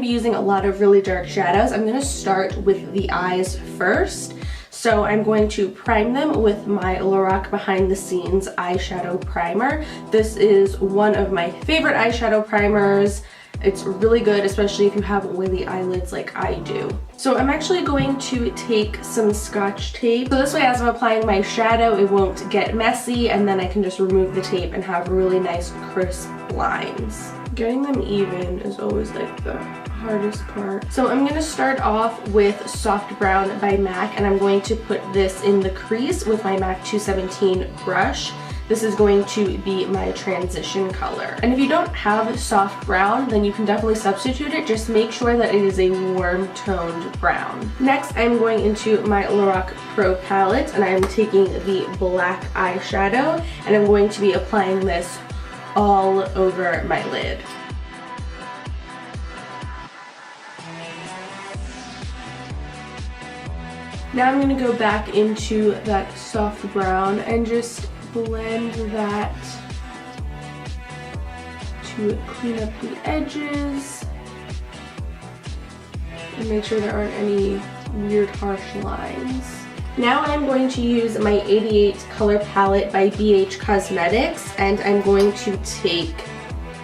be using a lot of really dark shadows, I'm going to start with the eyes first. So I'm going to prime them with my Lorac Behind the Scenes eyeshadow primer. This is one of my favorite eyeshadow primers. It's really good, especially if you have oily eyelids like I do. So I'm actually going to take some Scotch tape. So this way, as I'm applying my shadow, it won't get messy, and then I can just remove the tape and have really nice crisp lines. Getting them even is always like the hardest part. So I'm going to start off with Soft Brown by MAC, and I'm going to put this in the crease with my MAC 217 brush. This is going to be my transition color. And if you don't have soft brown, then you can definitely substitute it. Just make sure that it is a warm toned brown. Next, I'm going into my Lorac Pro palette, and I'm taking the black eyeshadow, and I'm going to be applying this all over my lid. Now I'm going to go back into that soft brown and just blend that to clean up the edges and make sure there aren't any weird harsh lines. Now I'm going to use my 88 color palette by BH Cosmetics, and I'm going to take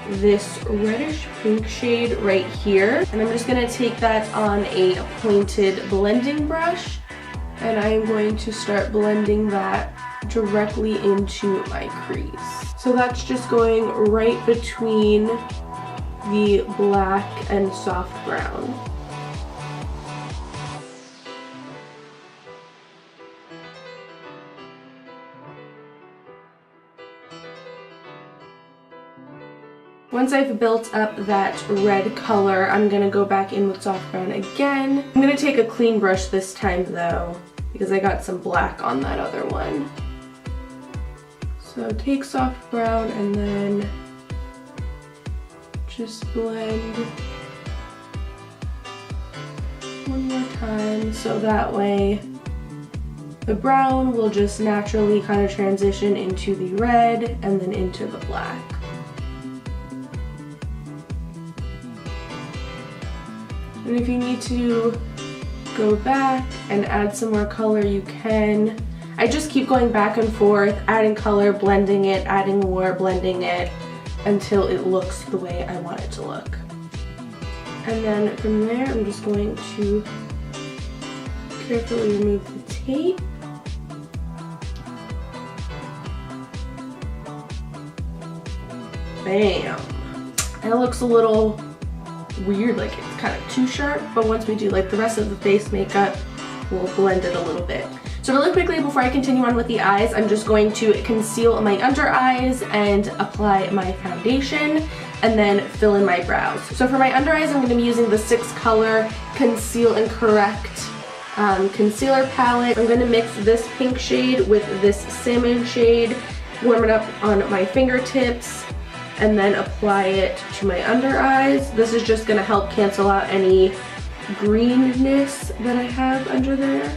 this reddish pink shade right here, and I'm just going to take that on a pointed blending brush, and I'm going to start blending that directly into my crease. So that's just going right between the black and soft brown. Once I've built up that red color, I'm going to go back in with soft brown again. I'm going to take a clean brush this time though, because I got some black on that other one. So take soft brown and then just blend one more time, so that way the brown will just naturally kind of transition into the red and then into the black. And if you need to go back and add some more color, you can. I just keep going back and forth, adding color, blending it, adding more, blending it, until it looks the way I want it to look. And then from there, I'm just going to carefully remove the tape. Bam! And it looks a little weird, like it's kind of too sharp, but once we do like the rest of the face makeup, we'll blend it a little bit. So really quickly, before I continue on with the eyes, I'm just going to conceal my under eyes and apply my foundation, and then fill in my brows. So for my under eyes, I'm going to be using the 6 color Conceal and Correct concealer palette. I'm going to mix this pink shade with this salmon shade, warm it up on my fingertips, and then apply it to my under eyes. This is just going to help cancel out any greenness that I have under there.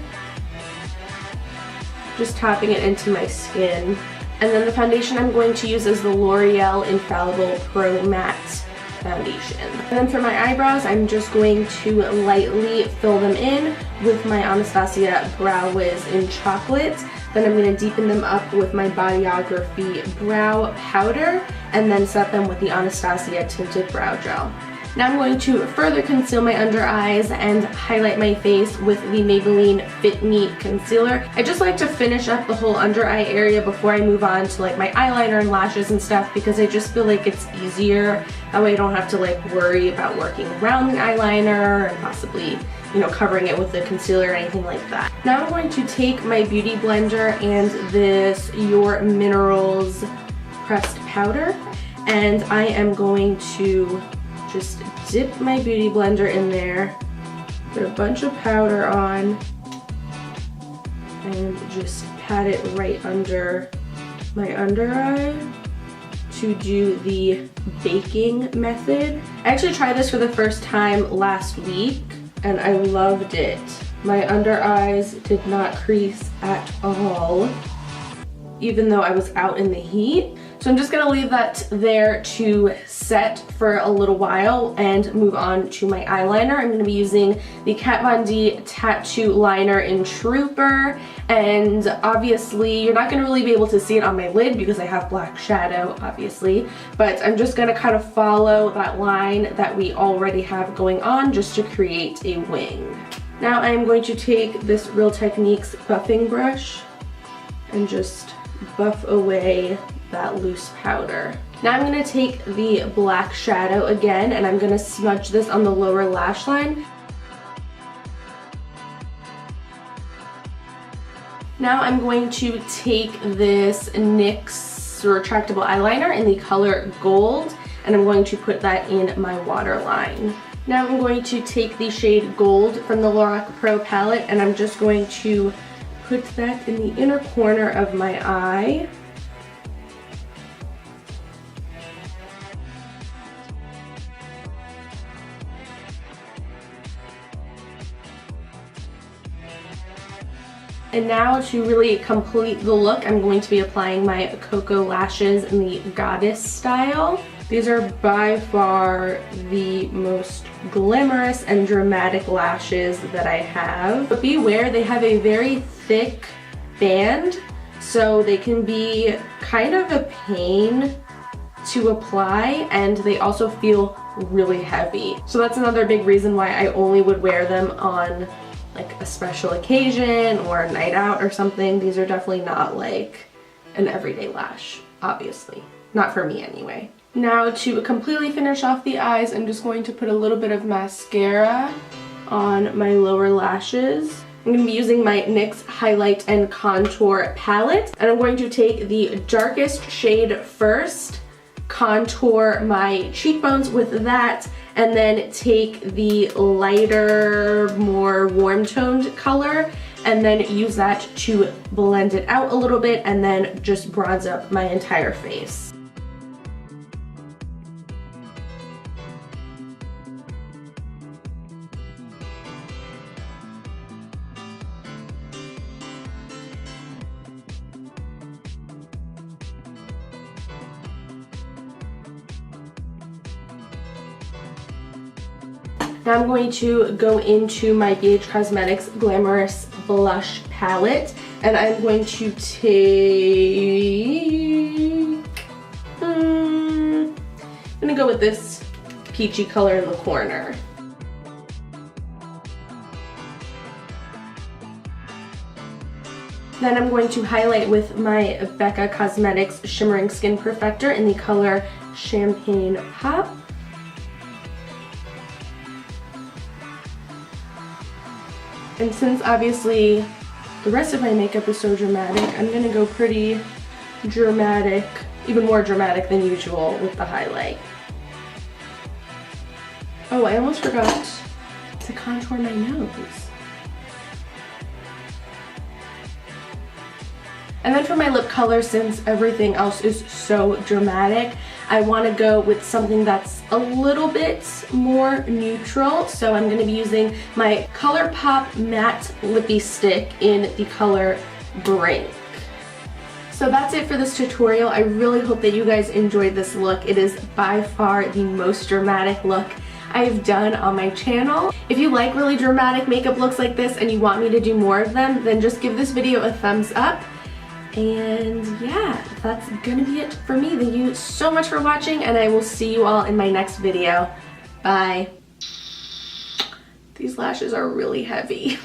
Just tapping it into my skin. And then the foundation I'm going to use is the L'Oreal Infallible Pro Matte Foundation. And then for my eyebrows, I'm just going to lightly fill them in with my Anastasia Brow Wiz in Chocolate. Then I'm going to deepen them up with my Bodyography Brow Powder, and then set them with the Anastasia Tinted Brow Gel. Now I'm going to further conceal my under eyes and highlight my face with the Maybelline Fit Me Concealer. I just like to finish up the whole under eye area before I move on to like my eyeliner and lashes and stuff, because I just feel like it's easier. That way I don't have to like worry about working around the eyeliner and possibly, you know, covering it with the concealer or anything like that. Now I'm going to take my beauty blender and this YourMinerals pressed powder, and I am going to just dip my beauty blender in there, put a bunch of powder on, and just pat it right under my under eye to do the baking method. I actually tried this for the first time last week and I loved it. My under eyes did not crease at all, even though I was out in the heat. So I'm just gonna leave that there to set for a little while and move on to my eyeliner. I'm gonna be using the Kat Von D Tattoo Liner in Trooper, and obviously you're not gonna really be able to see it on my lid because I have black shadow, obviously, but I'm just gonna kind of follow that line that we already have going on just to create a wing. Now I'm going to take this Real Techniques buffing brush and just buff away that loose powder. Now I'm going to take the black shadow again and I'm going to smudge this on the lower lash line. Now I'm going to take this NYX retractable eyeliner in the color Gold and I'm going to put that in my waterline. Now I'm going to take the shade Gold from the Lorac Pro palette and I'm just going to put that in the inner corner of my eye. And now to really complete the look, I'm going to be applying my Cocoa lashes in the Goddess style. These are by far the most glamorous and dramatic lashes that I have. But beware, they have a very thick band, so they can be kind of a pain to apply, and they also feel really heavy. So that's another big reason why I only would wear them on like a special occasion or a night out or something. These are definitely not like an everyday lash, obviously. Not for me anyway. Now to completely finish off the eyes, I'm just going to put a little bit of mascara on my lower lashes. I'm going to be using my NYX Highlight and Contour palette, and I'm going to take the darkest shade first, contour my cheekbones with that, and then take the lighter, more warm-toned color and then use that to blend it out a little bit and then just bronze up my entire face. Now I'm going to go into my ABH Cosmetics Glamorous Blush palette, and I'm going to take, I'm gonna go with this peachy color in the corner. Then I'm going to highlight with my Becca Cosmetics Shimmering Skin Perfector in the color Champagne Pop. And since obviously the rest of my makeup is so dramatic, I'm going to go pretty dramatic, even more dramatic than usual with the highlight. Oh, I almost forgot to contour my nose. And then for my lip color, since everything else is so dramatic, I want to go with something that's a little bit more neutral. So I'm going to be using my ColourPop Matte Lippy Stick in the color Brink. So that's it for this tutorial. I really hope that you guys enjoyed this look. It is by far the most dramatic look I've done on my channel. If you like really dramatic makeup looks like this and you want me to do more of them, then just give this video a thumbs up. And yeah, that's gonna be it for me. Thank you so much for watching, and I will see you all in my next video. Bye. These lashes are really heavy.